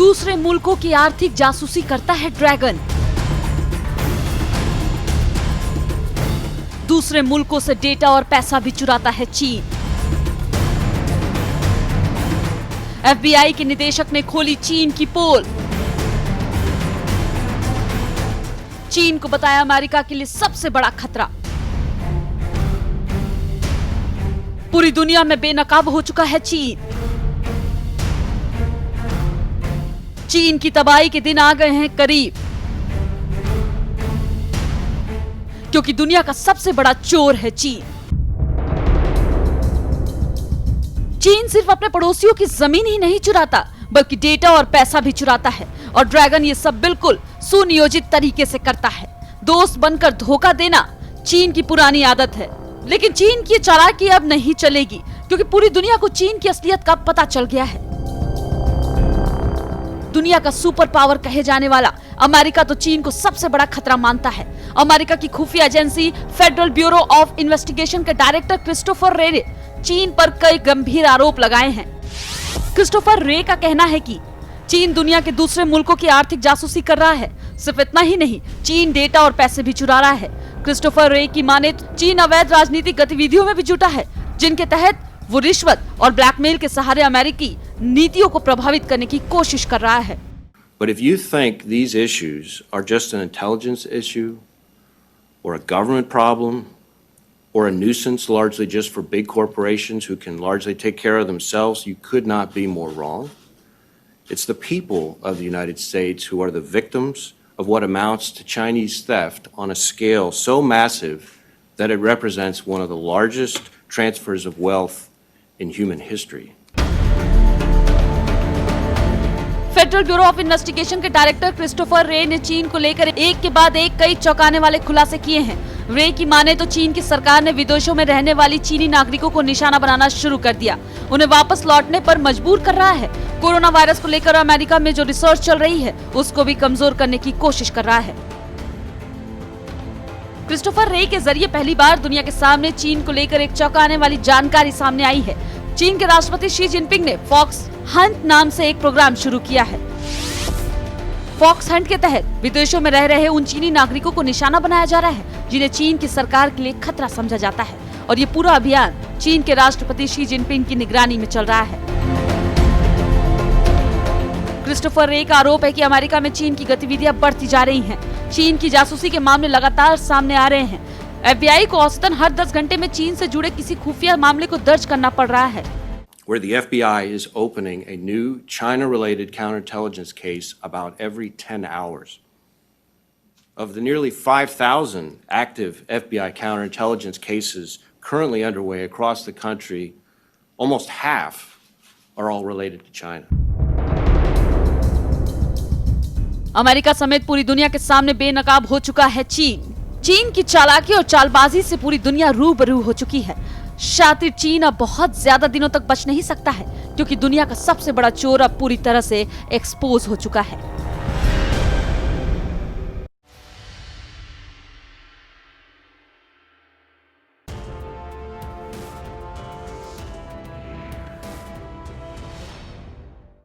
दूसरे मुल्कों की आर्थिक जासूसी करता है ड्रैगन। दूसरे मुल्कों से डेटा और पैसा भी चुराता है चीन। FBI के निदेशक ने खोली चीन की पोल। चीन को बताया अमेरिका के लिए सबसे बड़ा खतरा। पूरी दुनिया में बेनकाब हो चुका है चीन। चीन की तबाही के दिन आ गए हैं करीब, क्योंकि दुनिया का सबसे बड़ा चोर है चीन। चीन सिर्फ अपने पड़ोसियों की जमीन ही नहीं चुराता, बल्कि डेटा और पैसा भी चुराता है। और ड्रैगन ये सब बिल्कुल सुनियोजित तरीके से करता है। दोस्त बनकर धोखा देना चीन की पुरानी आदत है। लेकिन चीन की चालाकी अब नहीं चलेगी, क्योंकि पूरी दुनिया को चीन की असलियत का पता चल गया है। दुनिया का सुपर पावर कहे जाने वाला अमेरिका तो चीन को सबसे बड़ा खतरा मानता है। अमेरिका की खुफिया agency federal bureau of investigation के डायरेक्टर क्रिस्टोफर रे ने चीन पर कई गंभीर आरोप लगाए हैं। क्रिस्टोफर रे का कहना है कि चीन दुनिया के दूसरे मुल्कों की आर्थिक जासूसी कर रहा है। सिर्फ इतना ही नहीं, चीन डेटा और पैसे भी चुरा रहा है। क्रिस्टोफर रे की माने तो चीन अवैध राजनीतिक गतिविधियों में भी जुटा है, जिनके तहत वो रिश्वत और ब्लैकमेल के सहारे अमेरिकी नीतियों को प्रभावित करने की कोशिश कर रहा है। But if you think these issues are just an intelligence issue or a government problem or a nuisance largely just for big corporations who can largely take care of themselves, you could not be more wrong. It's the people of the United States who are the victims of what amounts to Chinese theft on a scale so massive that it represents one of the largest transfers of wealth in human history. Federal bureau of investigation के director Christopher रे ने चीन को लेकर एक के बाद एक कई चौंकाने वाले खुलासे किए हैं। रे की माने तो चीन की सरकार ने विदेशों में रहने वाली चीनी नागरिकों को निशाना बनाना शुरू कर दिया, उन्हें वापस लौटने पर मजबूर कर रहा है। कोरोना वायरस को लेकर अमेरिका में जो रिसर्च चल रही है, उसको भी कमजोर करने की कोशिश कर रहा है। क्रिस्टोफर रे के जरिए पहली बार दुनिया के सामने चीन को लेकर एक चौंकाने वाली जानकारी सामने आई है। चीन के राष्ट्रपति शी जिनपिंग ने फॉक्स हंट नाम से एक प्रोग्राम शुरू किया है। फॉक्स हंट के तहत विदेशों में रह रहे उन चीनी नागरिकों को निशाना बनाया जा रहा है जिन्हें चीन की सरकार के लिए खतरा समझा जाता है। और ये पूरा अभियान चीन के राष्ट्रपति शी जिनपिंग की निगरानी में चल रहा है। क्रिस्टोफर रे का आरोप है कि अमेरिका में चीन की गतिविधियां बढ़ती जा रही हैं। चीन की जासूसी के मामले लगातार सामने आ रहे हैं। FBI को औसतन हर 10 घंटे में चीन से जुड़े किसी खुफिया मामले को दर्ज करना पड़ रहा है। Where the FBI is opening a new China-related counterintelligence case about every 10 hours. Of the nearly 5,000 active FBI counterintelligence cases currently underway across the country, almost half are all related to China. America समेत पूरी दुनिया के सामने बेनकाब हो चुका है चीन। चीन की चालाकी और चालबाजी से पूरी दुनिया रूबरू हो चुकी है। शातिर चीन अब बहुत ज्यादा दिनों तक बच नहीं सकता है, क्योंकि दुनिया का सबसे बड़ा चोर अब पूरी तरह से एक्सपोज हो चुका है।